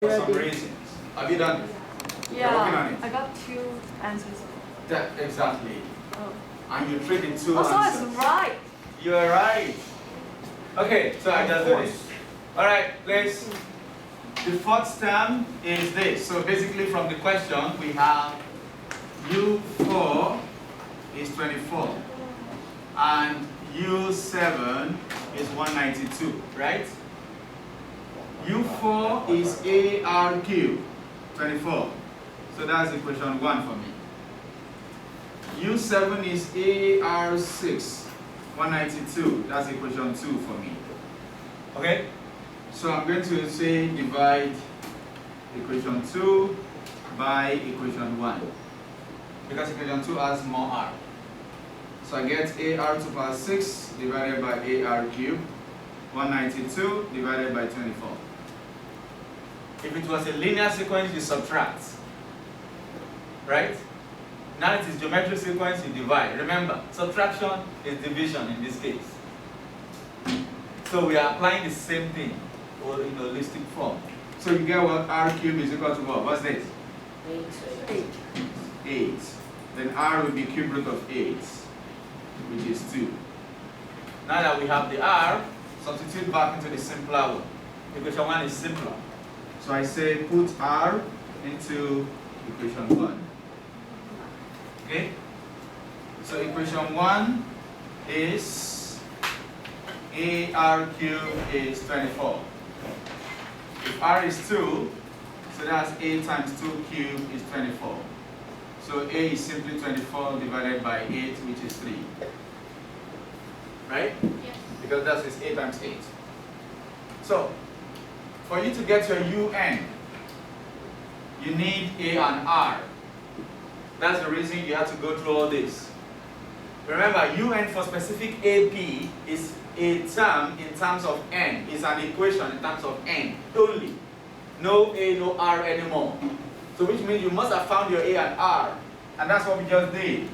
for some reasons. Have you done it? You're working on Yeah, it. I got 2 answers. That exactly. Oh. And you traded 2 Also, answers. it's right. You are right. Okay, so I just did it. Alright, please. The fourth term is this. So basically from the question we have U4 is 24 and U7 is 192, right? U4 is ARQ, 24. So that's equation 1 for me. U7 is AR6, 192. That's equation 2 for me. Okay? So I'm going to say divide equation 2 by equation 1. Because equation 2 has more R. So I get AR to the power 6 divided by AR cubed, 192 divided by 24. If it was a linear sequence, you subtract. Right? Now it is geometric sequence, you divide. Remember, subtraction is division in this case. So we are applying the same thing, or in holistic form. So you get what R cubed is equal to what? What's this? 8. 8. Then R will be cube root of 8, which is 2. Now that we have the R, substitute back into the simpler one. Equation 1 is simpler. So I say put R into equation 1. Okay? So equation 1 is AR cubed is 24. If R is 2, so that's A times 2 cubed is 24. So A is simply 24 divided by 8, which is 3. Right? Yes. Because that is A times 8. So, for you to get your UN, you need A and R. That's the reason you have to go through all this. Remember, UN for specific AP is a term in terms of N. It's an equation in terms of N only. No A, no R anymore. So which means you must have found your A and R. And that's what we just did.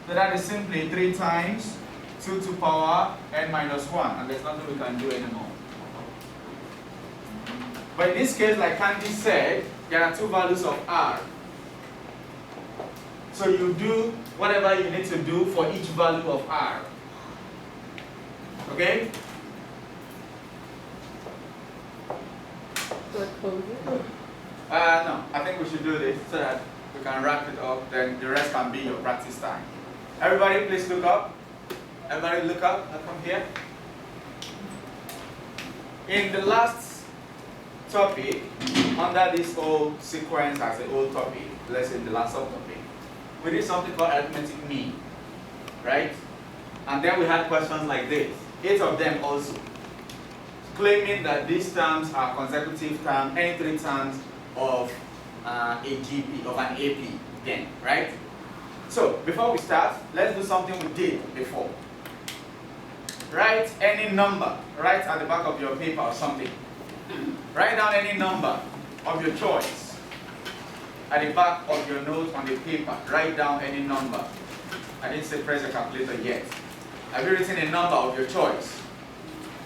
So that is simply 3 times 2 to power n minus 1. And there's nothing we can do anymore. But in this case, like Candy said, there are 2 values of R. So you do whatever you need to do for each value of R. Okay? No, I think we should do this so that we can wrap it up, then the rest can be your practice time. Everybody please look up. Everybody look up and come here. In the last topic, under this whole sequence as a whole topic, let's say the last subtopic, we did something called arithmetic mean, right? And then we had questions like this, 8 of them also, claiming that these terms are consecutive terms, any 3 terms of a GP, of an AP then, right? So, before we start, let's do something we did before. Write any number, right at the back of your paper or something. Write down any number of your choice. At the back of your note on the paper, write down any number. I didn't say press the calculator yet. Have you written a number of your choice?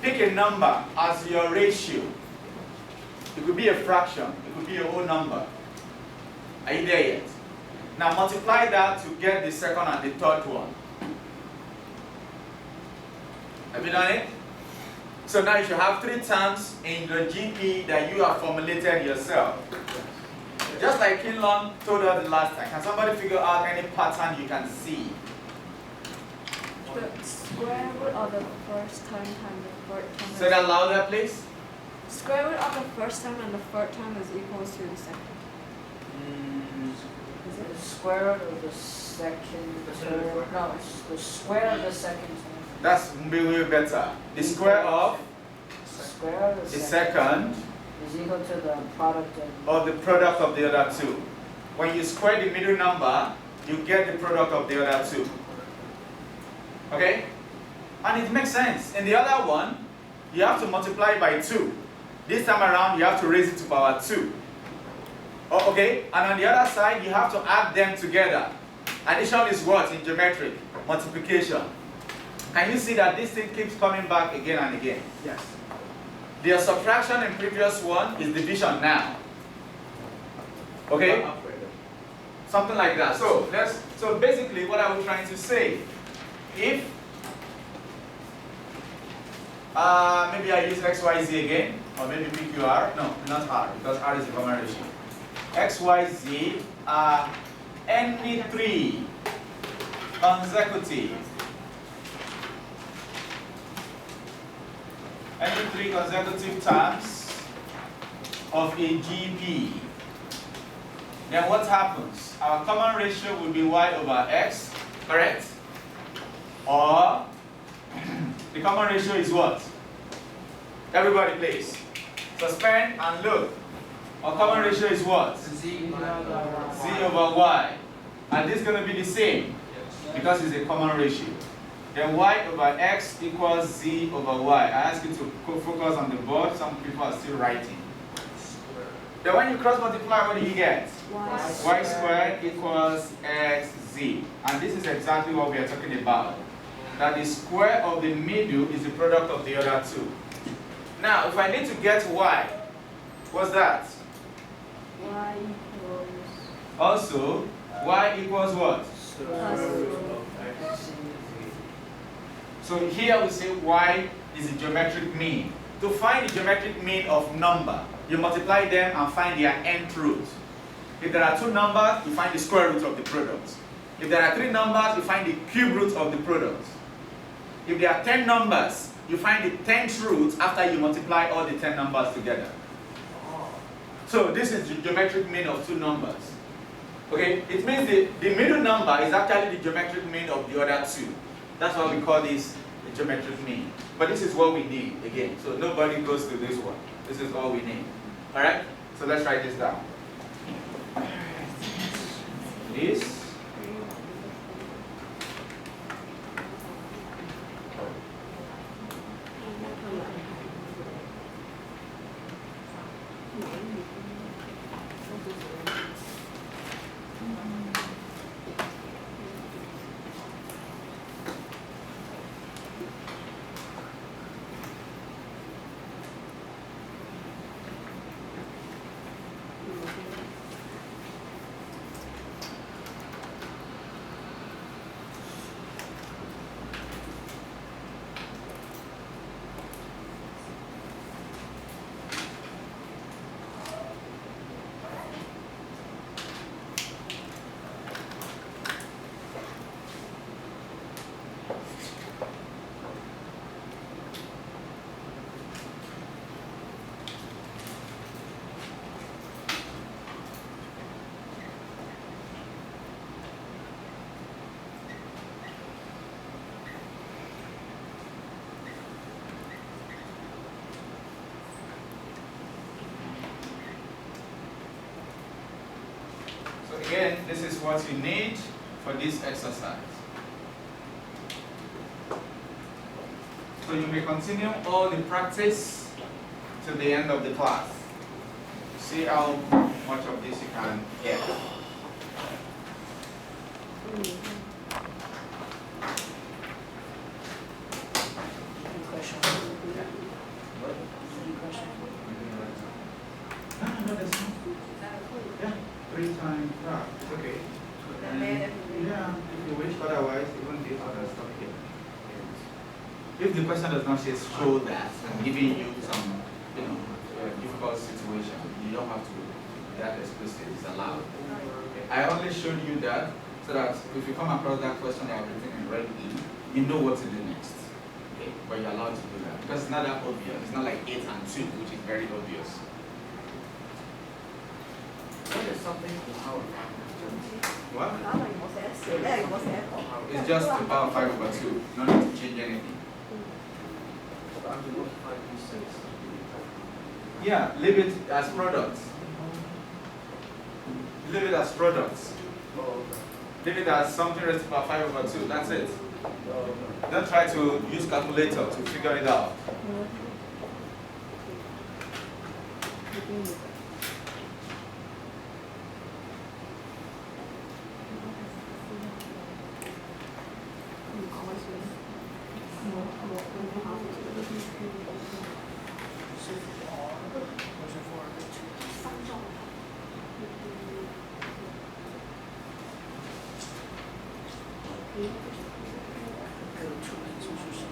Pick a number as your ratio. It could be a fraction, it could be your whole number. Are you there yet? Now multiply that to get the second and the third one. Have you done it? So now you should have 3 terms in your GP that you have formulated yourself. Just like Kinlon told us the last time. Can somebody figure out any pattern you can see? The square root of the first term times the third term. Say that louder, please. Square root of the first term and the third term is equals to the second. Is it the square root of the second term? No, it's the square of the second term. That's way better. The square of Square of the second is equal to the product of or the product of the other 2. When you square the middle number, you get the product of the other 2. Okay? And it makes sense. In the other one, you have to multiply by 2. This time around, you have to raise it to power 2. Oh, okay? And on the other side, you have to add them together. Addition is what in geometric? Multiplication. Can you see that this thing keeps coming back again and again? Yes. The subtraction in previous one is division now. Okay? Something like that. So basically what I was trying to say, if maybe I use XYZ again, or maybe PQR, no, not R, because R is a common ratio. XYZ are any three consecutive terms of a GB, then what happens? Our common ratio will be y over x, correct? Or the common ratio is what? Everybody please. Suspend and look. Our common ratio is what? Z over y. And this is going to be the same because it's a common ratio. Then y over x equals z over y. I ask you to focus on the board. Some people are still writing. Then when you cross multiply, what do you get? Y squared equals xz. And this is exactly what we are talking about. That the square of the middle is the product of the other two. Now, if I need to get y, what's that? Y equals Also, y equals what? So here we say y is the geometric mean. To find the geometric mean of number, you multiply them and find their nth root. If there are two numbers, you find the square root of the product. If there are three numbers, you find the cube root of the product. If there are 10 numbers, you find the 10th root after you multiply all the 10 numbers together. So this is the geometric mean of two numbers. Okay, it means the middle number is actually the geometric mean of the other two. That's why we call this the geometric mean. But this is what we need again. So nobody goes to this one. This is all we need. Alright? So let's write this down. This again, this is what you need for this exercise. So you may continue all the practice to the end of the class. See how much of this you can get. question. Yeah, 3 times that. It's okay. And, yeah, if you wish, otherwise, even this other stuff here. If the question does not show that, I'm giving you some, difficult situation, you don't have to be that explicit. It's allowed. Okay. I only showed you that so that if you come across that question or written in red E, you know what to do next. Okay? But you're allowed to do that because it's not that obvious. It's not like 8 and 2, which is very obvious. What is something power 5? What? It's just the power 5 over 2. No need to change anything. Yeah, leave it as products. Leave it as products. Leave it as something raised to power 5 over 2. That's it. Don't try to use calculator to figure it out. Go 2 pixels or something.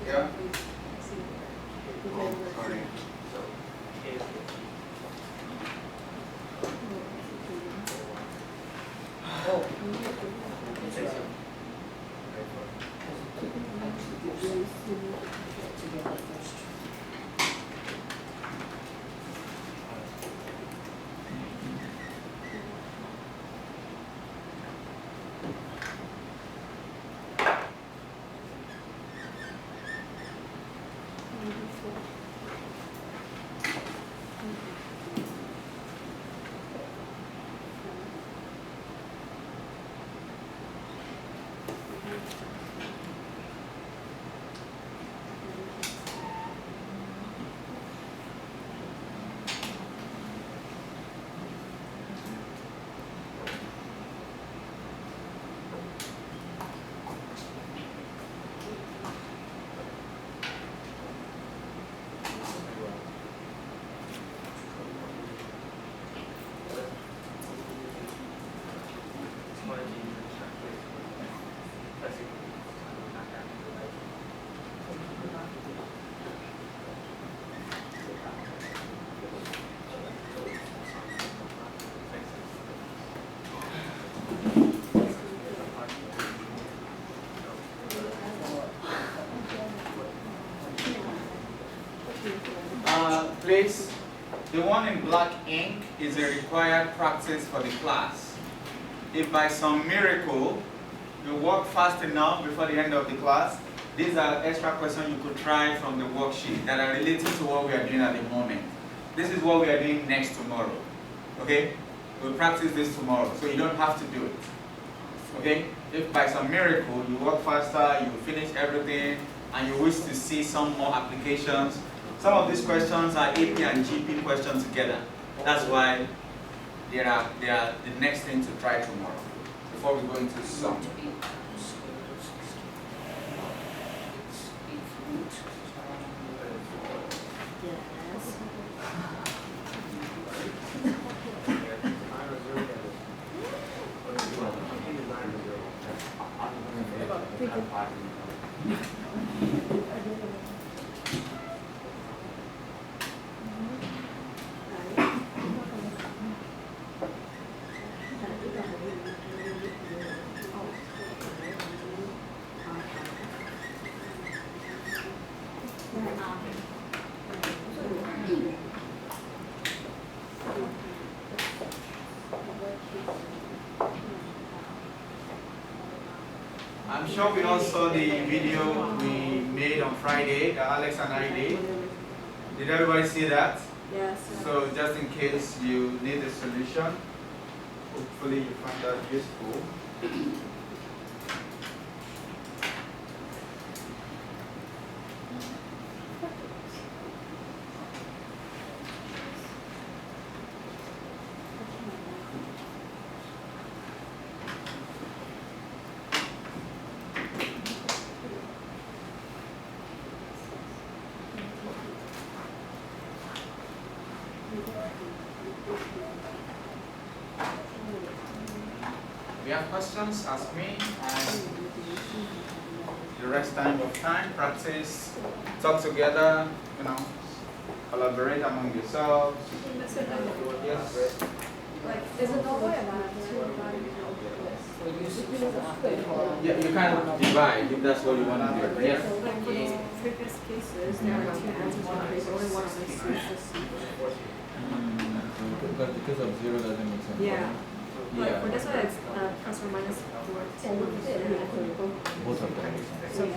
Yeah? Oh, sorry. Oh. It's right. Together first. Please, the one in black ink is a required practice for the class. If by some miracle you work fast enough before the end of the class, these are extra questions you could try from the worksheet that are related to what we are doing at the moment. This is what we are doing next tomorrow. Okay? We'll practice this tomorrow, so you don't have to do it. Okay? If by some miracle you work faster, you finish everything, and you wish to see some more applications, some of these questions are AP and GP questions together. That's why they are the next thing to try tomorrow before we go into some. I'm sure we all saw the video we made on Friday that Alex and I did. Did everybody see that? Yes. So just in case you need a solution, hopefully you find that useful. If you have questions, ask me. And the rest time of time, practice, talk together, collaborate among yourselves. Yes. Like, is it no way about Yeah, you can divide if that's what you want to do. Yes. Like for these previous cases, there are two answers, one place, only one of these Because of zero doesn't make sense. Yeah. But Yeah. for this one, it's plus or minus 4. Both of them make sense. So 3.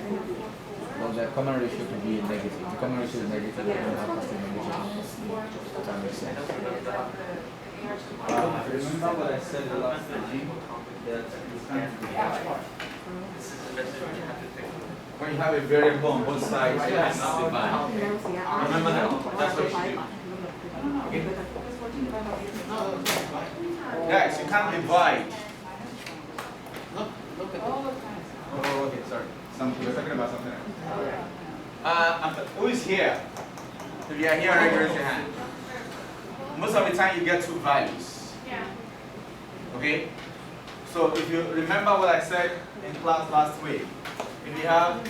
Well, the common ratio could be negative. The common ratio is negative, then you have positive negative. That makes sense. Remember what I said the last time? That you can't divide. When you have a variable on both sides, you cannot divide. Remember that? That's what you do. Guys, you can't divide. Oh, okay, sorry. We're talking about something else. Who is here? If you are here, raise your hand. Most of the time you get two values. Okay? So if you remember what I said in class last week, if you have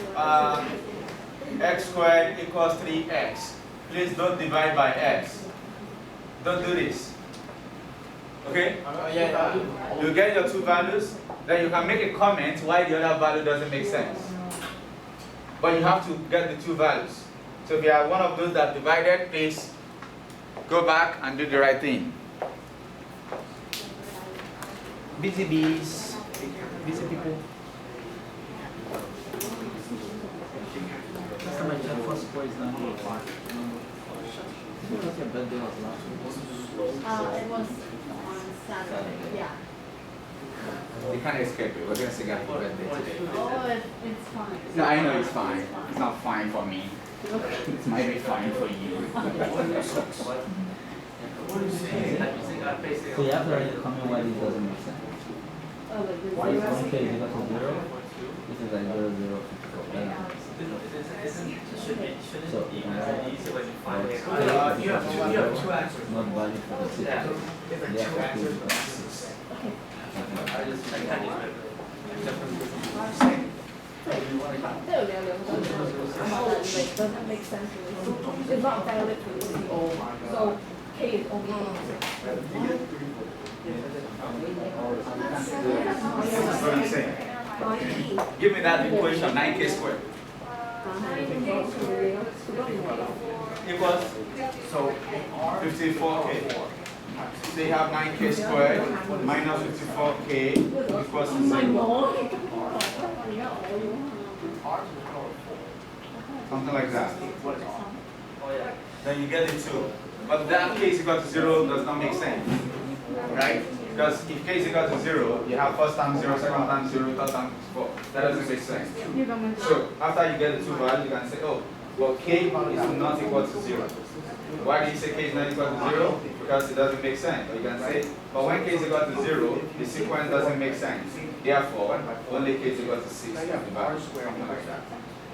x squared equals 3x, please don't divide by x. Don't do this. Okay? You get your two values, then you can make a comment why the other value doesn't make sense. But you have to get the two values. So if you are one of those that divided, please go back and do the right thing. Busy bees, busy people. Last time I checked, first score is not here. What's your birthday was last week? It was on Saturday. Yeah. You can't escape it. We're going to sing happy birthday today. Oh, it's fine. No, I know it's fine. It's not fine for me. It might be fine for you. So you have to write in the comment why this doesn't make sense. Oh, like the Why is zero. 1k is equal to 0? This is like 0, 0, 54. So, You have two answers. not valid for the 6. Yeah. The actual is 6. Doesn't make sense to me. It's not valid for me. So K is only This is what I'm saying. Give me that equation, 9k squared. Equals 54k. So you have 9k squared minus 54k equals 0. Something like that. Then you get it 2. But that k is equal to 0 does not make sense. Right? Because if k is equal to 0, you have first time 0, second time 0, third time 4. That doesn't make sense. So after you get the two values, you can say, oh, well, k is not equal to 0. Why do you say k is not equal to 0? Because it doesn't make sense. Or you can say, but when k is equal to 0, the sequence doesn't make sense. Therefore, only k is equal to 6. Something like that.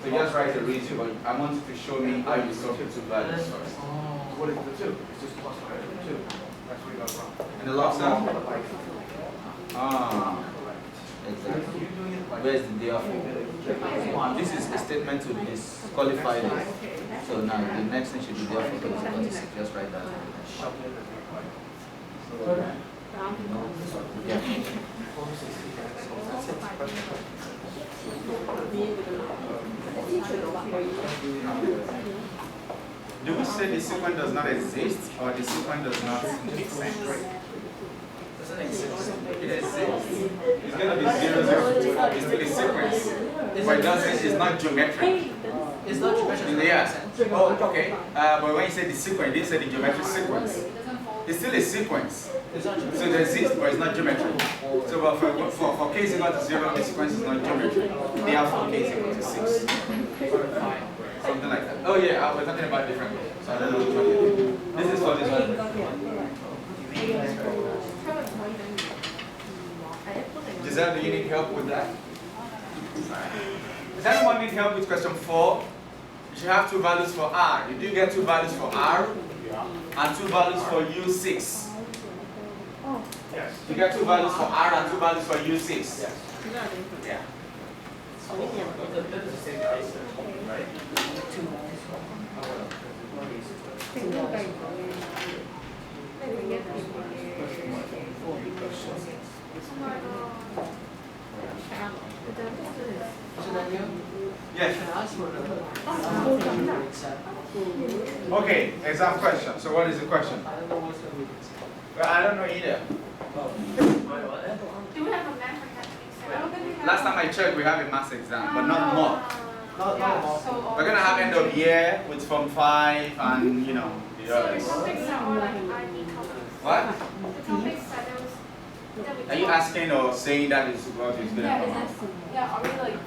So just write a reason, but I want you to show me how you solve the two values first. What is the 2? It's just plus minus 2. That's where you got wrong. And the log sum? Ah. Exactly. Where's the day off? This is a statement to disqualify this. So now the next thing should be day off because just write that. Yeah. Do we say the sequence does not exist or the sequence does not make sense? Doesn't exist. It exists. It's going to be 0, 0. It's still a sequence. But it doesn't, it's not geometric. It's not geometric. Yeah. Oh, okay. But when you say the sequence, you didn't say the geometric sequence. It's still a sequence. It's not So geometric. it exists, but it's not geometric. So but for k is equal to 0, the sequence is not geometric. Therefore, k is equal to 6. Something like that. Oh yeah, we're talking about different ways. So I don't know which one you do. This is for this one. Giselle, do you need help with that? Does anyone need help with question 4? You should have two values for R. You do get two values for R and two values for U6. Yes. You get 2 values for R and 2 values for U6. Yes. Yeah. That is the same case, right? Yes. Okay, exam question. So what is the question? Well, I don't know either. Do we have a math or exam? Last time I checked, we have a maths exam, but not more. No. We're gonna have end of year with Form 5 and the So the others. topics are all like IB topics. What? The topics are those that we Are you taught. asking or saying that is what is gonna come out? Yeah, are we like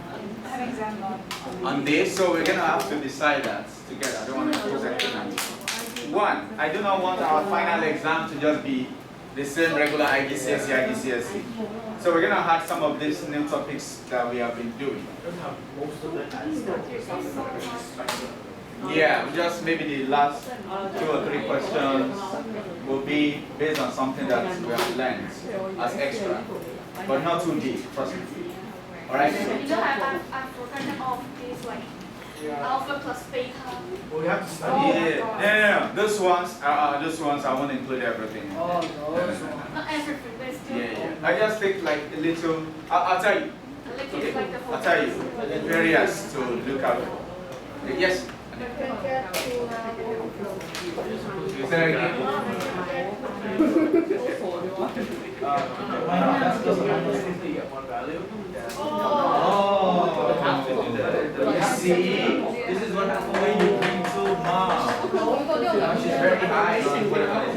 having exams On this, so we're gonna have to decide that together. I don't want to pose anything on you. One, I do not want our final exam to just be the same regular IGCSE, IGCSE. So we're gonna add some of these new topics that we have been doing. Most of it Yeah, just maybe the last 2 or 3 questions will be based on something that we have learned as extra, but not too deep, trust me. Alright? You know, I've forgotten all of these like alpha plus beta. Well, we have to study. Yeah. Those ones I won't include everything. Oh, no. Not everything, but still. Yeah. I just take like a little. I'll tell you. Like it's like the whole. I'll tell you. Areas to look out for. Yes. Is that again? That's just one value. Oh, have to do that. You see, this is what happens when you bring to mom. She's very high in whatever it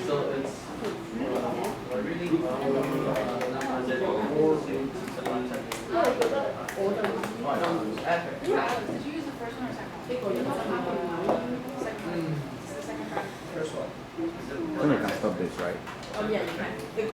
So it's really Did you use the first one or second one? Second one. first one. Then we can stop this, right? Oh, yeah, you can.